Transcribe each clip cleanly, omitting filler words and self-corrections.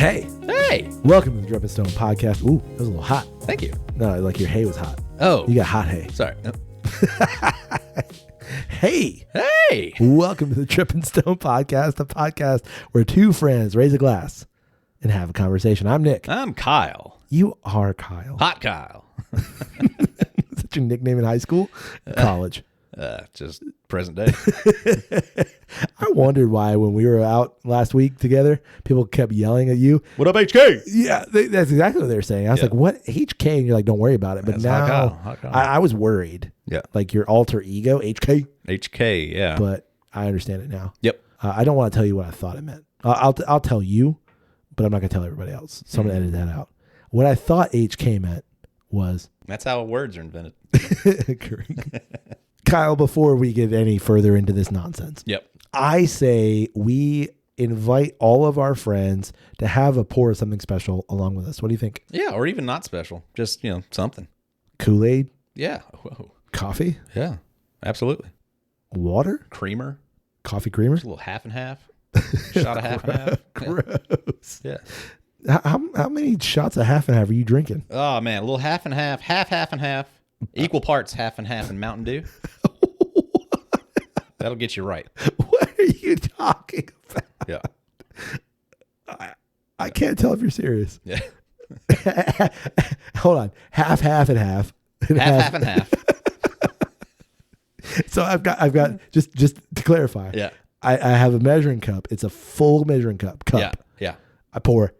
Hey. Hey. Welcome to the Dripping Stone podcast. Ooh, that was a little hot. Thank you. No, like your hay was hot. Oh. You got hot hay. Sorry. Hey. Hey. Welcome to the Dripping Stone podcast, the podcast where two friends raise a glass and have a conversation. I'm Nick. I'm Kyle. You are Kyle. Hot Kyle. Is that your nickname in high school? College. Just present day. I wondered why when we were out last week together, people kept yelling at you. What up, HK? Yeah, that's exactly what they were saying. I was like, what? HK? And you're like, don't worry about it. But That's now Hot Kyle. I was worried. Yeah. Like your alter ego, HK. HK, yeah. But I understand it now. Yep. I don't want to tell you what I thought it meant. I'll tell you, but I'm not going to tell everybody else. So I'm going to edit that out. What I thought HK meant was... That's how words are invented. Kyle, before we get any further into this nonsense, Yep. I say we invite all of our friends to have a pour of something special along with us. What do you think? Yeah, or even not special. Just, something. Kool-Aid? Yeah. Whoa. Coffee? Yeah. Absolutely. Water? Creamer. Coffee creamer? Just a little half and half. Shot of half and half. Gross. Yeah. How many shots of half and half are you drinking? Oh, man. A little half and half. Half and half. Equal parts half and half in Mountain Dew. That'll get you right. What are you talking about? Yeah. I can't tell if you're serious. Yeah. Hold on. Half and half. Half and half. So I've got just to clarify. Yeah. I have a measuring cup. It's a full measuring cup. Yeah. I pour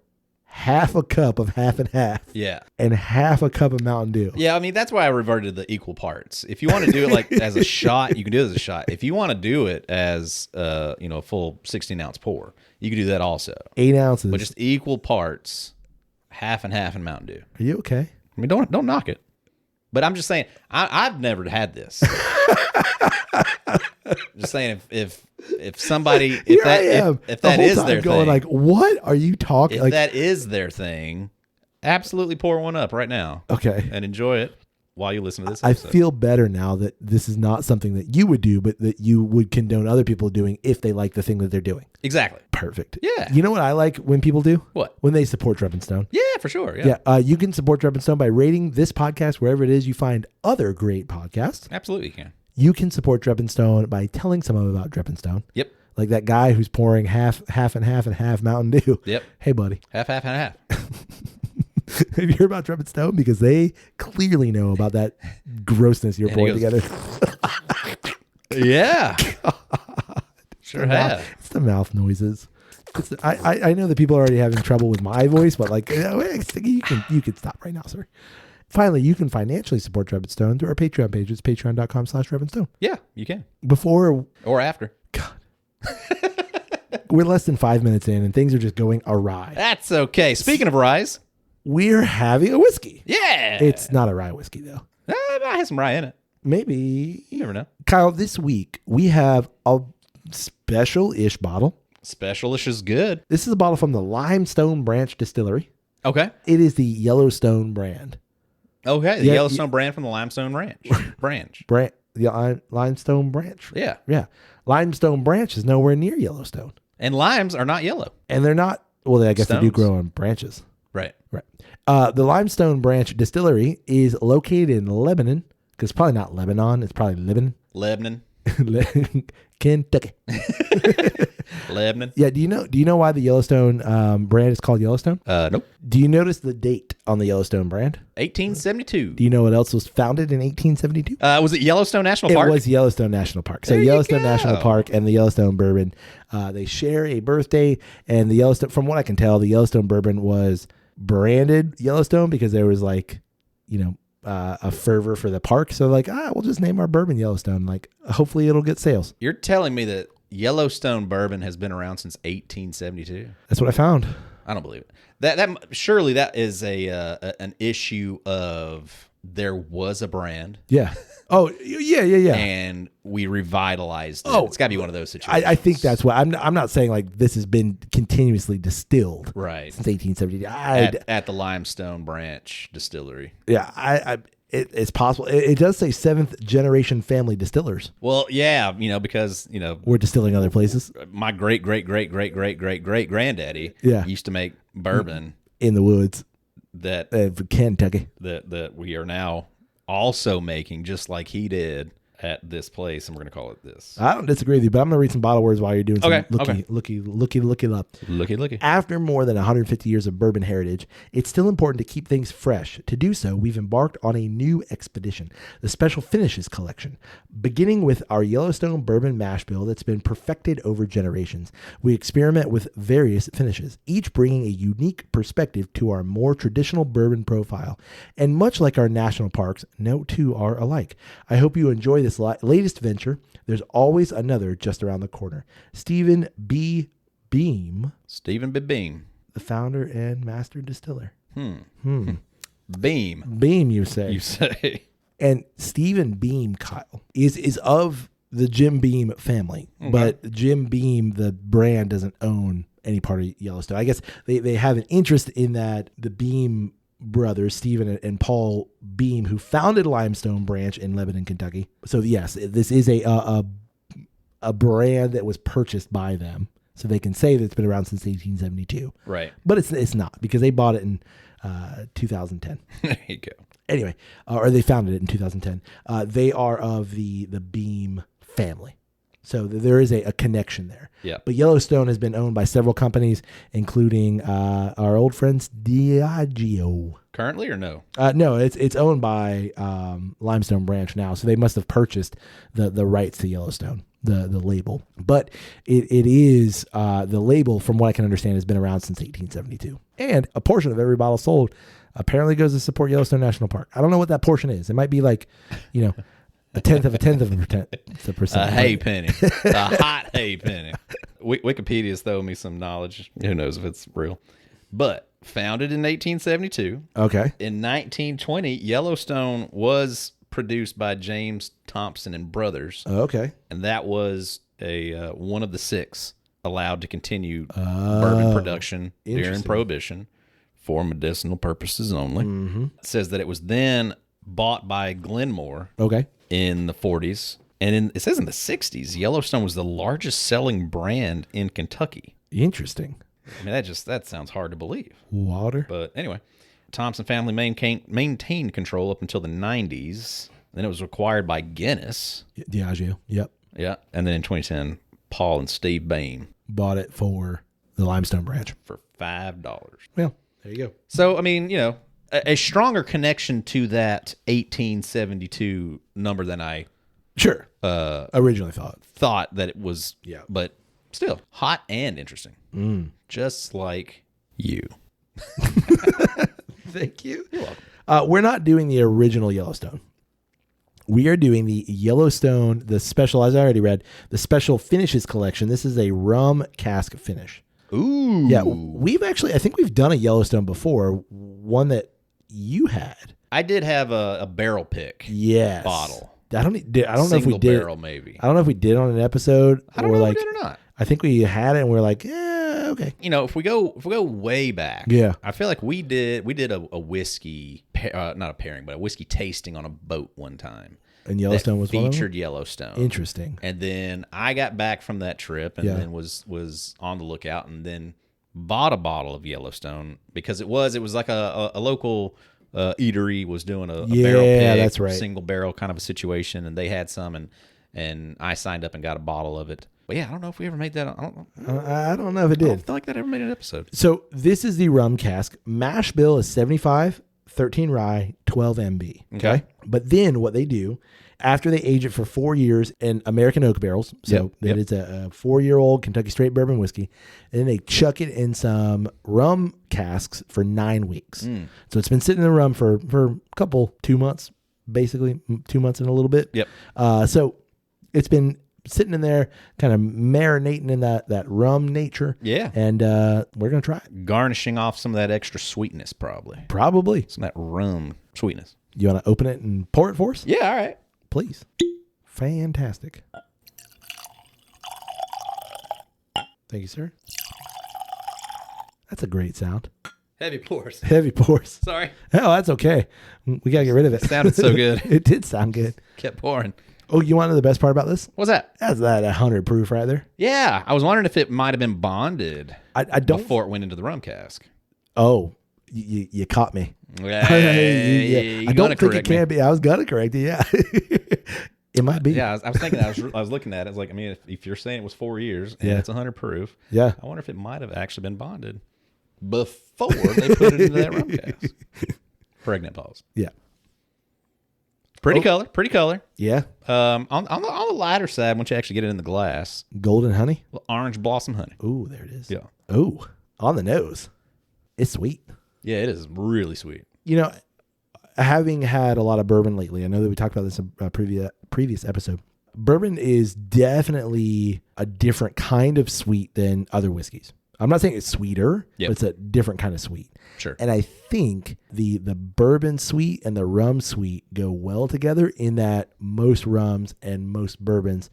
half a cup of half and half. Yeah. And half a cup of Mountain Dew. Yeah, I mean, that's why I reverted to the equal parts. If you want to do it like as a shot, you can do it as a shot. If you want to do it as a full 16-ounce pour, you can do that also. 8 ounces. But just equal parts, half and half in Mountain Dew. Are you okay? I mean, don't knock it. But I'm just saying, I've never had this. Just saying, if somebody, if that is their going thing, like, what are you talking? if Like, that is their thing, absolutely pour one up right now. okay. And enjoy it while you listen to this I episode. feel better now that this is not something that you would do, but that you would condone other people doing if they like the thing that they're doing. Exactly. Perfect. Yeah. You know what I like when people do? What? When they support Dripping Stone. Yeah, for sure. Yeah. You can support Dripping Stone by rating this podcast wherever it is you find other great podcasts. Absolutely you can. You can support Dripping Stone by telling someone about Dripping Stone. Yep. Like that guy who's pouring half and half Mountain Dew. Yep. Hey, buddy. Half and half. Have you heard about Dripping Stone? Because they clearly know about that grossness you're pouring together. Yeah. Sure have. It's the mouth noises. I know that people are already having trouble with my voice, but like you can stop right now, sir. Finally, you can financially support Dripping Stone through our Patreon page. It's patreon.com/DrippingStone. Yeah, you can. Before or after. God. We're less than 5 minutes in and things are just going awry. That's okay. Speaking of ryes. We're having a whiskey. Yeah. It's not a rye whiskey, though. I have some rye in it. Maybe. You never know. Kyle, this week we have a special-ish bottle. Special-ish is good. This is a bottle from the Limestone Branch Distillery. Okay. It is the Yellowstone brand. Okay. The Yellowstone brand from the Limestone Branch. The Limestone Branch. Yeah. Yeah. Limestone Branch is nowhere near Yellowstone. And limes are not yellow. And they're not, well, I guess Stones. they do grow on branches. Right. Right. The Limestone Branch Distillery is located in Lebanon, because it's probably not Lebanon, it's probably Lebanon. Kentucky. Lebanon. Yeah, do you know why the Yellowstone brand is called Yellowstone? Nope. Do you notice the date on the Yellowstone brand? 1872. Do you know what else was founded in 1872? Was it Yellowstone National Park? It was Yellowstone National Park. So There you Yellowstone go. National Park and the Yellowstone Bourbon, they share a birthday. And the Yellowstone, from what I can tell, the Yellowstone Bourbon was branded Yellowstone because there was like, a fervor for the park. So like, we'll just name our bourbon Yellowstone. Like, hopefully it'll get sales. You're telling me that Yellowstone bourbon has been around since 1872? That's what I found. I don't believe it. That surely that is an issue of there was a brand. Yeah. Oh, yeah. And we revitalized it. Oh, It's got to be one of those situations. I think that's what I'm not saying like this has been continuously distilled right since 1870. at the Limestone Branch Distillery. Yeah, It's possible. It does say 7th generation family distillers. Well, yeah, because We're distilling other places my great granddaddy used to make bourbon in the woods that Kentucky. that we are now also making, just like he did at this place, and we're going to call it this. I don't disagree with you, but I'm going to read some bottle words while you're doing some looky up. Looky. After more than 150 years of bourbon heritage, it's still important to keep things fresh. To do so, we've embarked on a new expedition, the Special Finishes Collection. Beginning with our Yellowstone bourbon mash bill that's been perfected over generations, we experiment with various finishes, each bringing a unique perspective to our more traditional bourbon profile. And much like our national parks, no two are alike. I hope you enjoy this latest venture. There's always another just around the corner. Stephen B. Beam, the founder and master distiller. Beam, you say. And Stephen Beam, Kyle, is of the Jim Beam family, but Jim Beam, the brand, doesn't own any part of Yellowstone. I guess they have an interest in that. The Beam brothers, Stephen and Paul Beam, who founded Limestone Branch in Lebanon, Kentucky. So yes, this is a brand that was purchased by them, so they can say that it's been around since 1872. Right, but it's not, because they bought it in 2010. There you go. Anyway, or they founded it in 2010. They are of the Beam family. So there is a connection there. Yeah. But Yellowstone has been owned by several companies, including our old friends Diageo. Currently or no? No, it's owned by Limestone Branch now. So they must have purchased the rights to Yellowstone, the label. But it is the label, from what I can understand, has been around since 1872. And a portion of every bottle sold apparently goes to support Yellowstone National Park. I don't know what that portion is. It might be like, a tenth of a percent. A hay penny. A hot hay penny. Wikipedia's throwing me some knowledge. Who knows if it's real. But founded in 1872. Okay. In 1920, Yellowstone was produced by James Thompson and Brothers. Okay. And that was one of the 6 allowed to continue bourbon production during Prohibition for medicinal purposes only. It says that it was then bought by Glenmore. Okay. In the 40s. And it says in the 60s, Yellowstone was the largest selling brand in Kentucky. Interesting. I mean, that sounds hard to believe. Water. But anyway, Thompson family maintained control up until the 90s. Then it was acquired by Guinness. Diageo. Yep. Yeah. And then in 2010, Paul and Steve Bain bought it for the Limestone Branch. For $5. Well, there you go. So, I mean, a stronger connection to that 1872 number than I originally thought that it was. Yeah. But still, hot and interesting. Just like you. Thank you. You're welcome. We're not doing the original Yellowstone. We are doing the Yellowstone, the special, as I already read, the Special Finishes Collection. This is a rum cask finish. Ooh. Yeah, I think we've done a Yellowstone before, one that you had. I did have a barrel pick bottle. I don't know if we did. Barrel, maybe. I don't know if we did on an episode. I don't know if we did or not. I think we had it and we're like, yeah, okay. If we go way back, I feel like we did a whiskey, not a pairing, but a whiskey tasting on a boat one time. And Yellowstone was featured Yellowstone. Interesting. And then I got back from that trip and then was on the lookout and then bought a bottle of Yellowstone because it was like a local eatery was doing a barrel pick, that's right, single barrel kind of a situation, and they had some and I signed up and got a bottle of it. But yeah, I don't know if we ever made that. I don't know if it did. I don't feel like that ever made an episode. So this is the rum cask. Mash bill is 75, 13 rye, 12 MB. Okay. But then what they do, after they age it for 4 years in American oak barrels, so it's a 4-year-old Kentucky straight bourbon whiskey, and then they chuck it in some rum casks for 9 weeks. So it's been sitting in the rum for a couple, 2 months, basically 2 months and a little bit. Yep. So it's been sitting in there, kind of marinating in that rum nature. Yeah. And we're going to try it. Garnishing off some of that extra sweetness, probably. Probably. Some of that rum sweetness. You want to open it and pour it for us? Yeah, all right. Please. Fantastic. Thank you, sir. That's a great sound. Heavy pours. Heavy pours. Sorry. Oh, that's okay. We got to get rid of it. It sounded so good. It did sound good. Kept pouring. Oh, you want to know the best part about this? What's that? That's that 100 proof right there. Yeah. I was wondering if it might have been bonded I don't. before it went into the rum cask. Oh, you caught me. Yeah. I don't think it can be. I was going to correct it. Yeah. It might be. Yeah, I was thinking that. I was looking at it. I was like, I mean, if you're saying it was 4 years and it's 100 proof, yeah. I wonder if it might have actually been bonded before they put it into that rum cask. Pregnant pause. Yeah. Pretty color. Yeah. On the lighter side, once you actually get it in the glass, Golden honey. orange blossom honey. Ooh, there it is. Yeah. Ooh, on the nose. It's sweet. Yeah, it is really sweet. You know, having had a lot of bourbon lately, I know that we talked about this in a previous episode. Bourbon is definitely a different kind of sweet than other whiskeys. I'm not saying it's sweeter, but it's a different kind of sweet. Sure. And I think the bourbon sweet and the rum sweet go well together in that most rums and most bourbons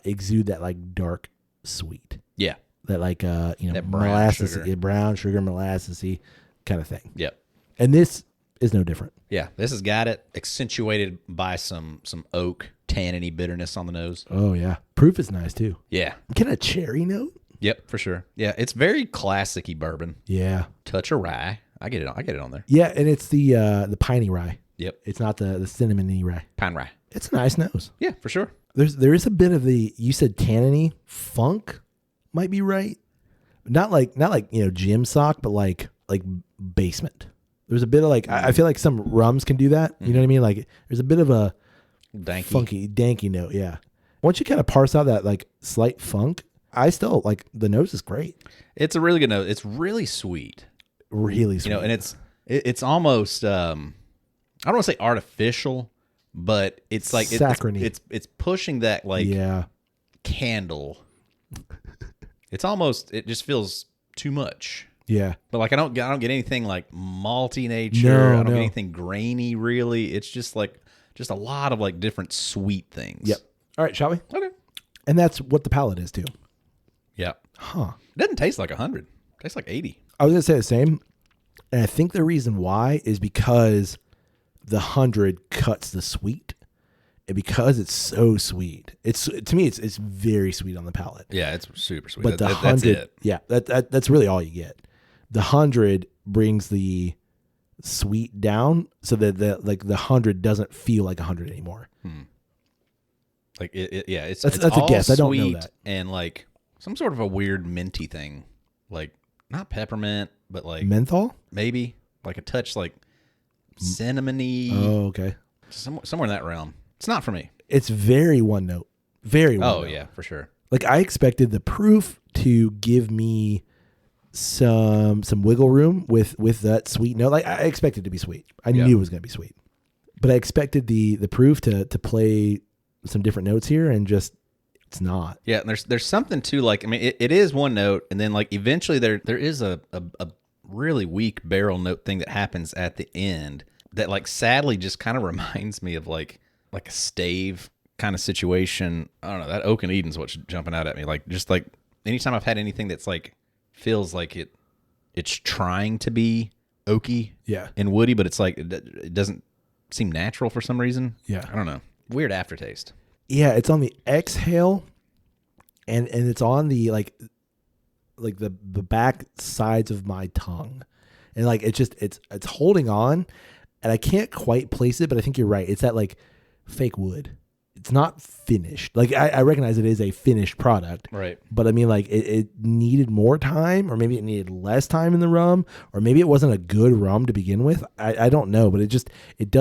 exude that like dark sweet. Yeah. That like, that molasses, brown sugar, molasses-y kind of thing. Yep. And this is no different. Yeah. This has got it accentuated by some oak tanniny bitterness on the nose. Oh, yeah. Proof is nice too. Yeah. Get a cherry note? Yep, for sure. Yeah, it's very classic-y bourbon. Yeah. Touch of rye. I get it on there. Yeah, and it's the piney rye. Yep. It's not the cinnamony rye. Pine rye. It's a nice nose. Yeah, for sure. There is a bit of you said tanniny funk might be right. Not like gym sock, but like basement. There's a bit of I feel like some rums can do that. You know what I mean? Like there's a bit of a danky note. Yeah. Once you kind of parse out that like slight funk, I still like the nose is great. It's a really good nose. It's really sweet. Really sweet. And it's almost I don't want to say artificial, but it's like saccharine. It's pushing that candle. It just feels too much. Yeah. But like I don't get anything like malty nature. I don't get anything grainy really. It's just a lot of like different sweet things. Yep. All right, shall we? Okay. And that's what the palate is too. Yeah. Huh. It doesn't taste like 100. It tastes like 80. I was going to say the same. And I think the reason why is because the 100 cuts the sweet. And because it's so sweet. To me, it's very sweet on the palate. Yeah, it's super sweet. But the 100, that's it. Yeah, that's really all you get. The 100 brings the sweet down so that the 100 doesn't feel like 100 anymore. Like it's that's all a guess. I don't sweet know that. And like some sort of a weird minty thing, like not peppermint, but like menthol, maybe like a touch like cinnamony. Oh, okay. Somewhere in that realm. It's not for me. It's very one note. Very one note. Oh yeah, for sure. Like I expected the proof to give me some wiggle room with that sweet note. Like I expected it to be sweet. I knew it was going to be sweet, but I expected the proof to play some different notes here, and just it's not. Yeah, and there's something too. Like I mean, it is one note, and then like eventually there is a really weak barrel note thing that happens at the end that like sadly just kind of reminds me of like a stave kind of situation. I don't know, that Oak and Eden's what's jumping out at me. Like just like anytime I've had anything that's like feels like it's trying to be oaky and woody, but it's like it doesn't seem natural for some reason. Yeah. I don't know. Weird aftertaste. Yeah, it's on the exhale and it's on the like the back sides of my tongue. And like it's holding on, and I can't quite place it, but I think you're right. It's that like fake wood. It's not finished. Like I recognize it is a finished product. Right. But I mean like it needed more time, or maybe it needed less time in the rum, or maybe it wasn't a good rum to begin with. I don't know, but it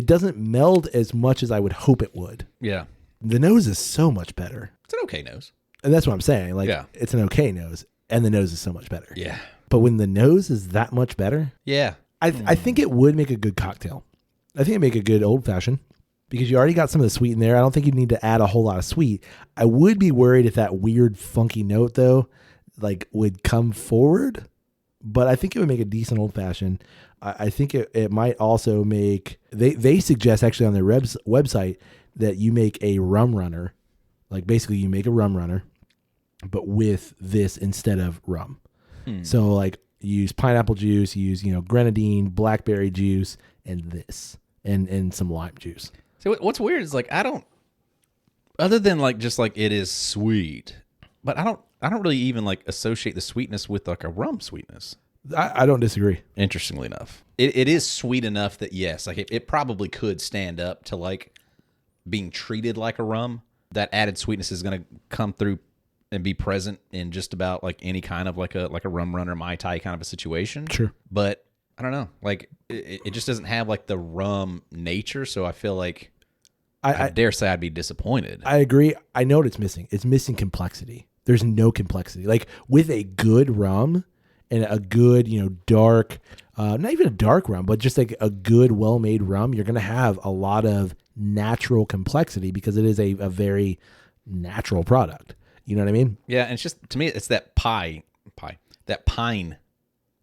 doesn't meld as much as I would hope it would. Yeah. The nose is so much better. It's an okay nose. And that's what I'm saying. Like it's an okay nose, and the nose is so much better. Yeah. But when the nose is that much better, I think it would make a good cocktail. I think it'd make a good old fashioned, because you already got some of the sweet in there. I don't think you need to add a whole lot of sweet. I would be worried if that weird funky note though, like would come forward, but I think it would make a decent old fashioned. I think it might also make, they suggest actually on their website that you make a rum runner. Like basically you make a rum runner, but with this instead of rum. So like You use pineapple juice, you use, grenadine, blackberry juice, and this, and some lime juice. So what's weird is like, I don't, other than like, just like it is sweet, but I don't really even like associate the sweetness with like a rum sweetness. I don't disagree. Interestingly enough, it is sweet enough that yes, like it probably could stand up to like being treated like a rum. That added sweetness is going to come through and be present in just about like any kind of like a rum run or Mai Tai kind of a situation. Sure. But I don't know, like it just doesn't have like the rum nature. So I feel like I dare say I'd be disappointed. I agree. I know what it's missing. It's missing complexity. There's no complexity. Like with a good rum and a good, dark, not even a dark rum, but just like a good, well-made rum, you're going to have a lot of natural complexity because it is a very natural product. You know what I mean? Yeah, and it's just, to me, it's that pine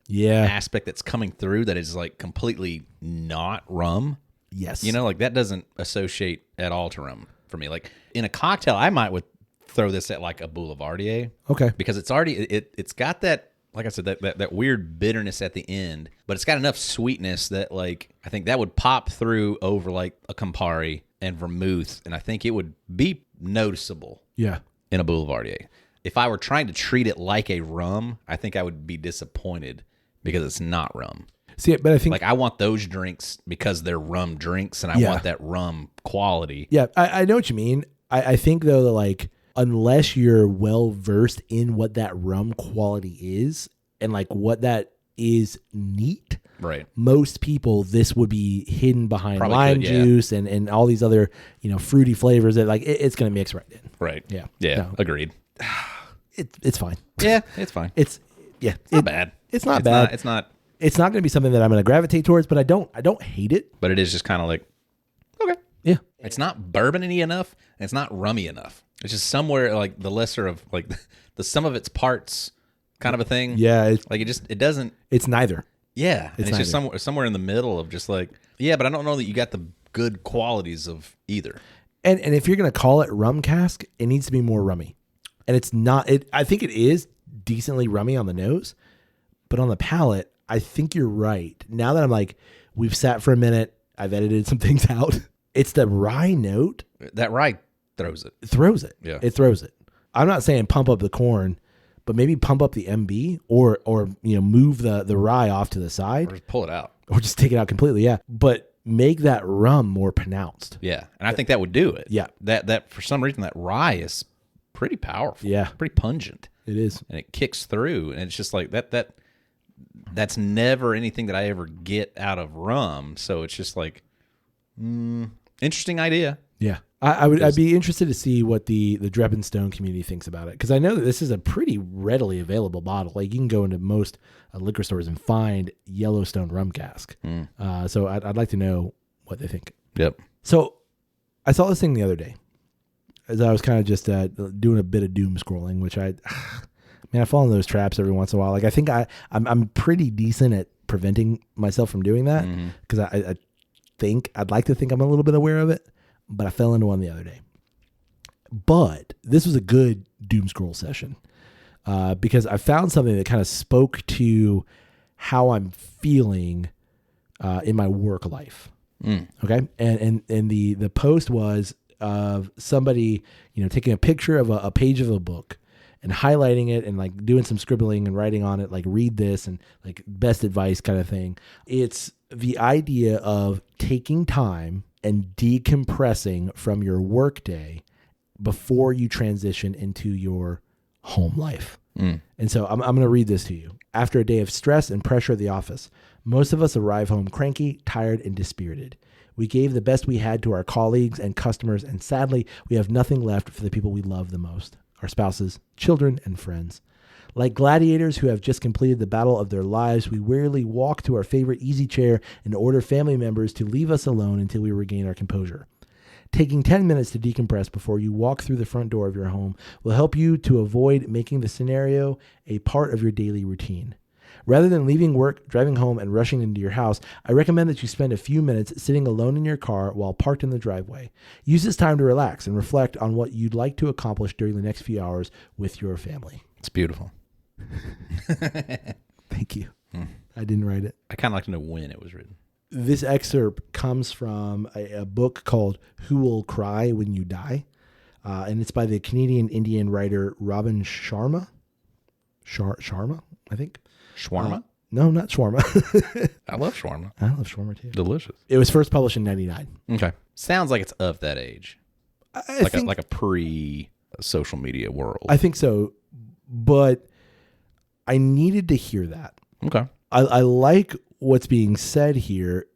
aspect that's coming through that is like completely not rum. Yes. Like that doesn't associate at all to rum for me. Like in a cocktail, I would throw this at like a Boulevardier. Okay. Because it's already, it's got that, like I said, that weird bitterness at the end, but it's got enough sweetness that like, I think that would pop through over like a Campari and vermouth. And I think it would be noticeable. Yeah. In a Boulevardier. If I were trying to treat it like a rum, I think I would be disappointed because it's not rum. See, but I think like I want those drinks because they're rum drinks, and I want that rum quality. Yeah, I know what you mean. I think though that like unless you're well versed in what that rum quality is and like what that is neat, right? Most people, this would be hidden behind lime juice and all these other fruity flavors that like it's going to mix right in. Right. Yeah. No. Agreed. It's fine. Yeah, it's fine. It's not bad. It's not bad. It's not going to be something that I'm going to gravitate towards, but I don't hate it. But it is just kind of like, okay. Yeah. It's not bourbon-y enough, and it's not rummy enough. It's just somewhere like the lesser of like the sum of its parts kind of a thing. Yeah. It doesn't. It's neither. Yeah. It's just somewhere in the middle of just like, yeah, but I don't know that you got the good qualities of either. And if you're going to call it rum cask, it needs to be more rummy. And it's not, I think it is decently rummy on the nose, but on the palate, I think you're right. Now that I'm like, we've sat for a minute, I've edited some things out. It's the rye note. That rye throws it. Yeah. It throws it. I'm not saying pump up the corn, but maybe pump up the MB or move the rye off to the side. Or just pull it out. Or just take it out completely, yeah. But make that rum more pronounced. Yeah, and I think that would do it. Yeah. That for some reason, that rye is pretty powerful. Yeah. Pretty pungent. It is. And it kicks through, and it's just like that's never anything that I ever get out of rum, so it's just like, interesting idea. Yeah. I'd be interested to see what the Drep and Stone community thinks about it, because I know that this is a pretty readily available bottle. Like you can go into most liquor stores and find Yellowstone Rum Cask. So I'd like to know what they think. Yep. So I saw this thing the other day as I was kind of just doing a bit of doom scrolling, which I fall in those traps every once in a while. Like I think I'm pretty decent at preventing myself from doing that because I'd like to think I'm a little bit aware of it. But I fell into one the other day. But this was a good doom scroll session because I found something that kind of spoke to how I'm feeling in my work life. Okay, and the post was of somebody taking a picture of a page of a book and highlighting it and like doing some scribbling and writing on it, like read this and like best advice kind of thing. It's the idea of taking time and decompressing from your workday before you transition into your home life. And so I'm going to read this to you. After a day of stress and pressure at the office, most of us arrive home cranky, tired, and dispirited. We gave the best we had to our colleagues and customers, and sadly, we have nothing left for the people we love the most, our spouses, children, and friends. Like gladiators who have just completed the battle of their lives, we wearily walk to our favorite easy chair and order family members to leave us alone until we regain our composure. Taking 10 minutes to decompress before you walk through the front door of your home will help you to avoid making the scenario a part of your daily routine. Rather than leaving work, driving home, and rushing into your house, I recommend that you spend a few minutes sitting alone in your car while parked in the driveway. Use this time to relax and reflect on what you'd like to accomplish during the next few hours with your family. It's beautiful. Thank you. I didn't write it. I kind of like to know when it was written. This excerpt comes from a book called Who Will Cry When You Die? And it's by the Canadian Indian writer Robin Sharma. Sharma, I think. Shawarma? No, not shawarma. I love shawarma. I love shawarma too. Delicious. It was first published in 1999. Okay. Sounds like it's of that age. I think, like a pre-social media world. I think so, but I needed to hear that. Okay. I like what's being said here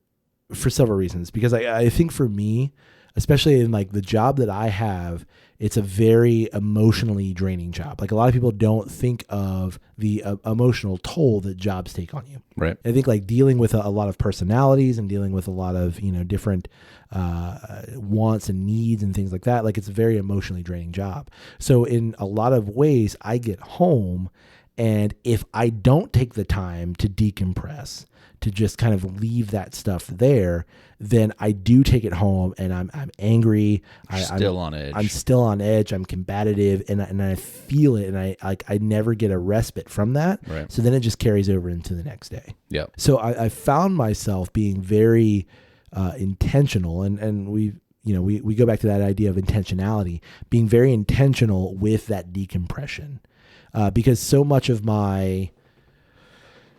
for several reasons, because I think for me, especially in like the job that I have, it's a very emotionally draining job. Like a lot of people don't think of the emotional toll that jobs take on you. Right. I think like dealing with a lot of personalities and dealing with a lot of, different wants and needs and things like that. Like it's a very emotionally draining job. So in a lot of ways I get home, and if I don't take the time to decompress, to just kind of leave that stuff there, then I do take it home and I'm angry. I'm still on edge. I'm still on edge. I'm combative, and I feel it, and I never get a respite from that. Right. So then it just carries over into the next day. Yeah. So I found myself being very intentional, and we go back to that idea of intentionality, being very intentional with that decompression, because so much of my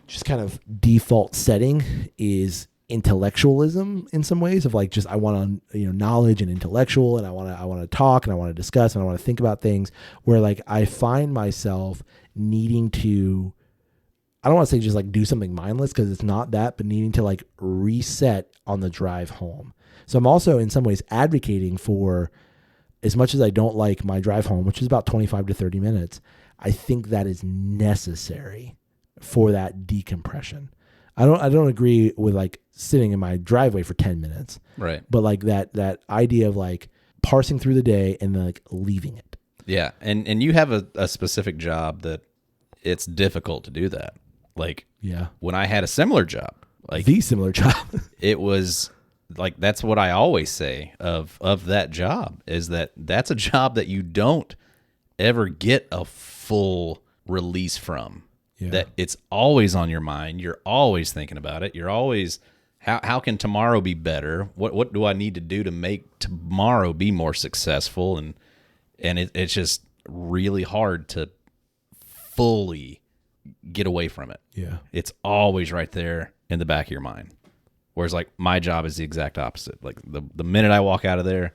just kind of default setting is intellectualism in some ways, of like, just I want to knowledge and intellectual, and I want to talk, and I want to discuss, and I want to think about things, where like I find myself needing to, I don't want to say just like do something mindless, because it's not that, but needing to like reset on the drive home. So I'm also in some ways advocating for, as much as I don't like my drive home, which is about 25 to 30 minutes, I think that is necessary for that decompression. I don't agree with like sitting in my driveway for 10 minutes. Right. But like that idea of like parsing through the day and then like leaving it. Yeah. And you have a specific job that it's difficult to do that. Like, yeah, when I had a similar job, like the similar job, it was like, that's what I always say of that job, is that's a job that you don't ever get a full release from. Yeah. That it's always on your mind. You're always thinking about it. You're always, how can tomorrow be better? What do I need to do to make tomorrow be more successful? And it's just really hard to fully get away from it. Yeah. It's always right there in the back of your mind. Whereas like my job is the exact opposite. Like the minute I walk out of there,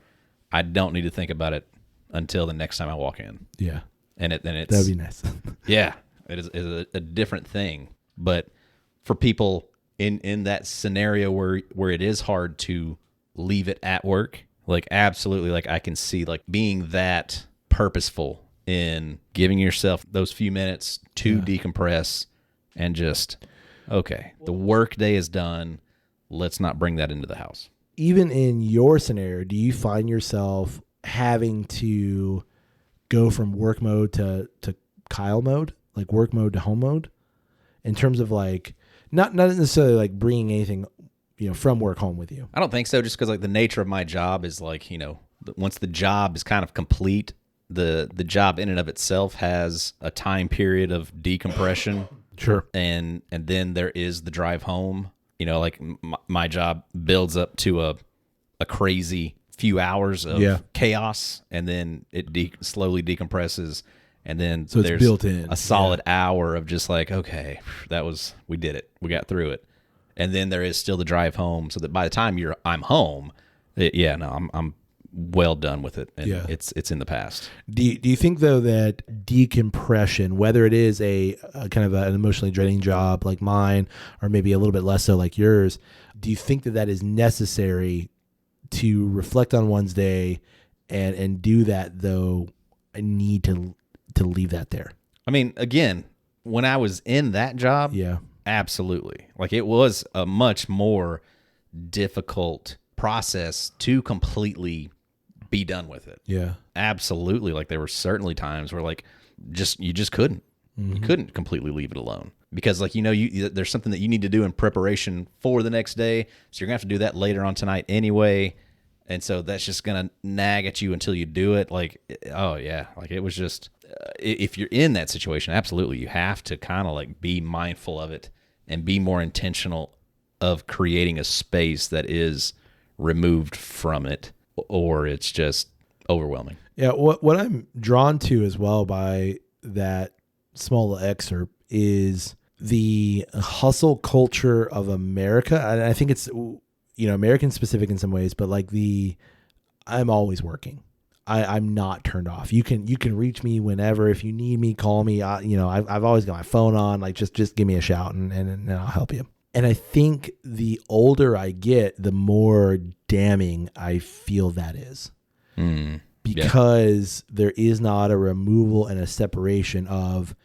I don't need to think about it until the next time I walk in. Yeah. And it's that'd be nice. Yeah. It is a different thing. But for people in that scenario where it is hard to leave it at work, like absolutely, like I can see like being that purposeful in giving yourself those few minutes to decompress and just, okay, the work day is done. Let's not bring that into the house. Even in your scenario, do you find yourself having to go from work mode to Kyle mode? Like work mode to home mode, in terms of like not necessarily like bringing anything from work home with you? I don't think so, just because like the nature of my job is like, once the job is kind of complete, the job in and of itself has a time period of decompression. Sure. And then there is the drive home. Like my job builds up to a crazy few hours of chaos, and then it slowly decompresses. And then so it's there's built in a solid hour of just like, okay, we did it. We got through it. And then there is still the drive home, so that by the time I'm home, I'm well done with it. And it's in the past. Do you think though that decompression, whether it is a kind of an emotionally draining job like mine, or maybe a little bit less so like yours, do you think that is necessary to reflect on one's day and do that, though I need to leave that there? I mean, again, when I was in that job, absolutely. Like it was a much more difficult process to completely be done with it. Yeah. Absolutely. Like there were certainly times where like you just couldn't. Mm-hmm. You couldn't completely leave it alone. Because like there's something that you need to do in preparation for the next day. So you're gonna have to do that later on tonight anyway. And so that's just going to nag at you until you do it. Like, oh yeah. Like it was just, if you're in that situation, absolutely, you have to kind of like be mindful of it and be more intentional of creating a space that is removed from it, or it's just overwhelming. Yeah, what I'm drawn to as well by that small excerpt is the hustle culture of America. And I think it's, American specific in some ways, but like I'm always working. I'm not turned off. You can reach me whenever. If you need me, call me. I've always got my phone on. Like just give me a shout and I'll help you. And I think the older I get, the more damning I feel that is. Because there is not a removal and a separation of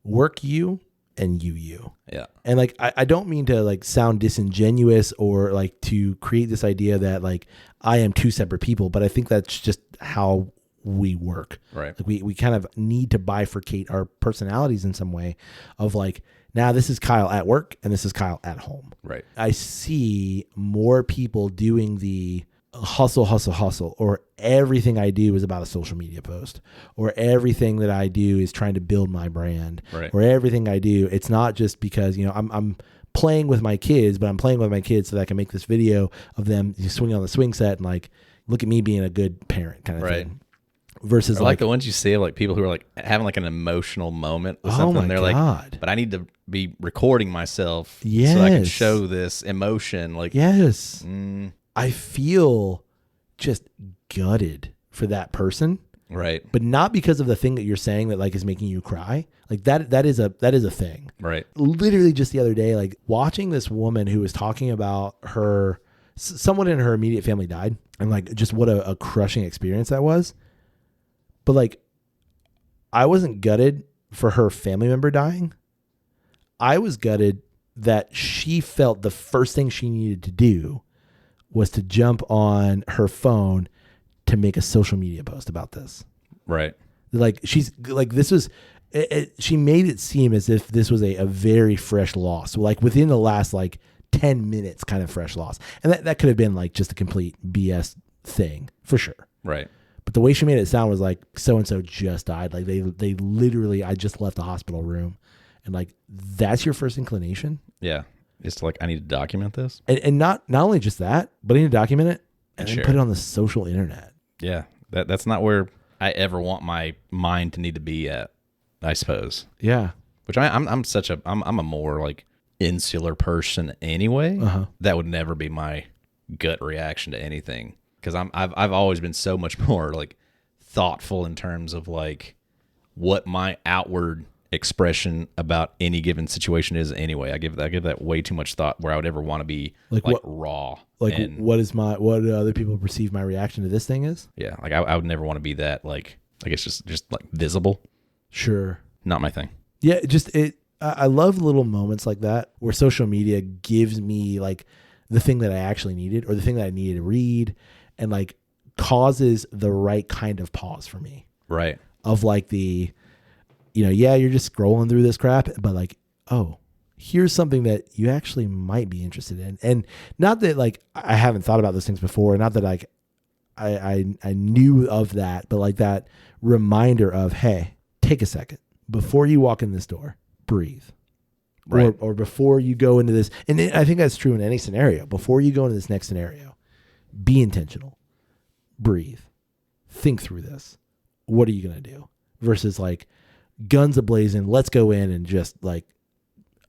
work you and you. Yeah. And like, I don't mean to like sound disingenuous or like to create this idea that like I am two separate people, but I think that's just how we work. Right. Like we kind of need to bifurcate our personalities in some way of like, now this is Kyle at work and this is Kyle at home. Right. I see more people doing the hustle, or everything I do is about a social media post, or everything that I do is trying to build my brand, right. or everything I do. It's not just because, I'm playing with my kids, but I'm playing with my kids so that I can make this video of them swinging on the swing set and like, look at me being a good parent kind of right. thing. Versus like the ones you see of like people who are like having like an emotional moment with something. They're God. Like, but I need to be recording myself so I can show this emotion. Like, yes. I feel just gutted for that person. Right. But not because of the thing that you're saying that like is making you cry. Like that is a thing. Right. Literally just the other day, like watching this woman who was talking about someone in her immediate family died and like just what a crushing experience that was. But like, I wasn't gutted for her family member dying. I was gutted that she felt the first thing she needed to do was to jump on her phone to make a social media post about this. Right. Like she's like, this was, she made it seem as if this was a very fresh loss. Like within the last like 10 minutes kind of fresh loss. And that could have been like just a complete BS thing for sure. Right. But the way she made it sound was like so-and-so just died. Like they literally, I just left the hospital room and like, that's your first inclination. Yeah. It's like, I need to document this. And not only just that, but I need to document it and then put it on the social internet. Yeah. That's not where I ever want my mind to need to be at, I suppose. Yeah. Which I'm a more like insular person anyway. That would never be my gut reaction to anything. Cause I've always been so much more like thoughtful in terms of like what my outward expression about any given situation is anyway. I give that way too much thought where I would ever want to be like what, raw. Like what do other people perceive my reaction to this thing is? Yeah. Like I would never want to be that like, I guess just like visible. Sure. Not my thing. Yeah. I love little moments like that where social media gives me like the thing that I actually needed or the thing that I needed to read and like causes the right kind of pause for me. Right. Of like the, you're just scrolling through this crap, but like, oh, here's something that you actually might be interested in. And not that like, I haven't thought about those things before. Not that like I knew of that, but like that reminder of, hey, take a second before you walk in this door, breathe. Right. Or before you go into this. And I think that's true in any scenario. Before you go into this next scenario, be intentional, breathe, think through this. What are you going to do? Versus like guns a-blazing, let's go in and just like,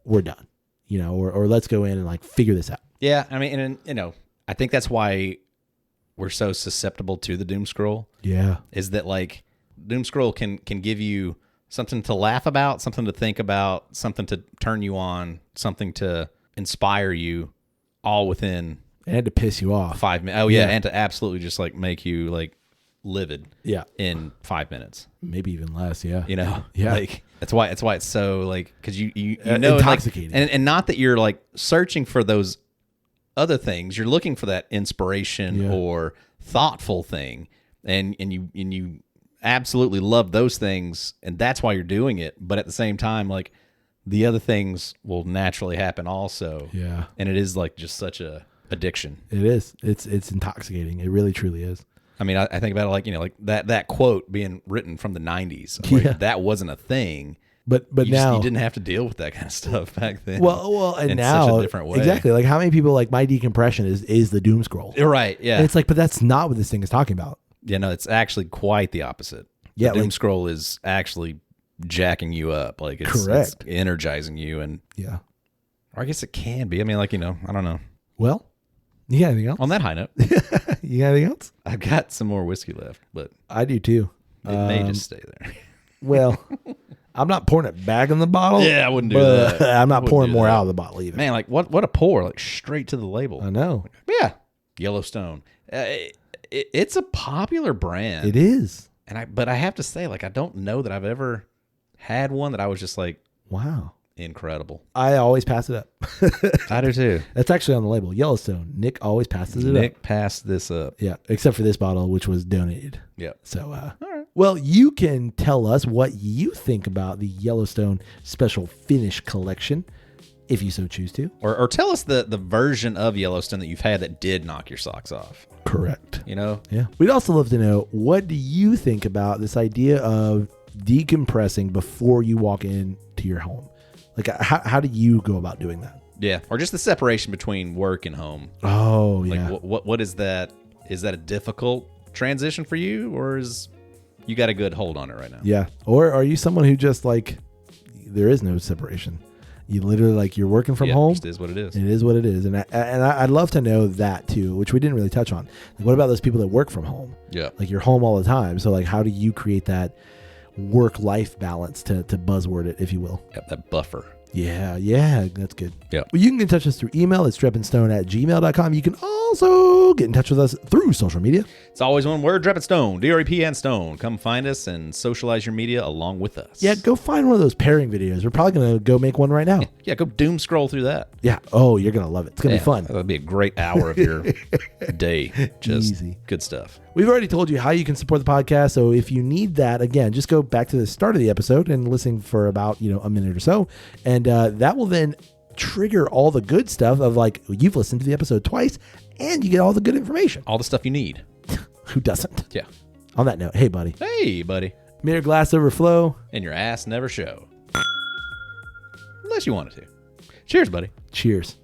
we're done, or let's go in and like figure this out. Yeah. I mean, and I think that's why we're so susceptible to the doom scroll. Yeah. Is that like doom scroll can give you something to laugh about, something to think about, something to turn you on, something to inspire you all within. It had to piss you off. 5 minutes. Oh yeah. And to absolutely just like make you like livid. Yeah. In 5 minutes. Maybe even less. Yeah. Yeah. Like that's why it's so like, cause you know, intoxicating. Like, and not that you're like searching for those other things. You're looking for that inspiration or thoughtful thing. And you absolutely love those things. And that's why you're doing it. But at the same time, like the other things will naturally happen also. Yeah. And it is like just such a addiction. It is. It's intoxicating. It really truly is. I mean, I think about it like that quote being written from the 90s. Yeah. That wasn't a thing. But now you didn't have to deal with that kind of stuff back then. Well, and in now such a different way. Exactly. Like how many people like my decompression is the doom scroll? You're right. Yeah. And it's like, but that's not what this thing is talking about. Yeah, no, it's actually quite the opposite. Yeah, the doom scroll is actually jacking you up. Like it's energizing you, and yeah. Or I guess it can be. I mean, like, I don't know. Well, you got anything else? On that high note, you got anything else? I've got some more whiskey left, but I do too. It may just stay there. Well, I'm not pouring it back in the bottle. Yeah, I wouldn't do that. I'm not pouring more out of the bottle either. Man, like what a pour, like straight to the label. I know. Yeah, Yellowstone. It's a popular brand. It is. But I have to say, like, I don't know that I've ever had one that I was just like, wow, incredible. I always pass it up. I do too. That's actually on the label. Yellowstone. Nick always passes it up. Nick passed this up. Yeah, except for this bottle, which was donated. Yeah. So, all right. Well, you can tell us what you think about the Yellowstone Special Finish Collection, if you so choose to. Or tell us the version of Yellowstone that you've had that did knock your socks off. Correct. Yeah. We'd also love to know, what do you think about this idea of decompressing before you walk into your home? Like, how do you go about doing that? Yeah. Or just the separation between work and home. Oh, yeah. Like, what is that? Is that a difficult transition for you, or is you got a good hold on it right now? Yeah. Or are you someone who just like, there is no separation? You literally, like, you're working from home. It is what it is. It is what it is. And I'd love to know that too, which we didn't really touch on. Like, what about those people that work from home? Yeah. Like, you're home all the time. So, like, how do you create that work-life balance, to buzzword it, if you will? Yep, that buffer. Yeah, that's good. Yeah. Well, you can get in touch with us through email. It's drepandstone@gmail.com. You can also get in touch with us through social media. It's always one word, Drep and Stone, DREP and Stone. Come find us and socialize your media along with us. Yeah, go find one of those pairing videos. We're probably going to go make one right now. Yeah, go doom scroll through that. Yeah. Oh, you're going to love it. It's going to be fun. That'll be a great hour of your day. Just easy. Good stuff. We've already told you how you can support the podcast. So if you need that, again, just go back to the start of the episode and listen for about, a minute or so. And that will then trigger all the good stuff of, like, you've listened to the episode twice and you get all the good information. All the stuff you need. Who doesn't? Yeah. On that note, hey, buddy. Hey, buddy. May your glass overflow. And your ass never show. Unless you wanted to. Cheers, buddy. Cheers.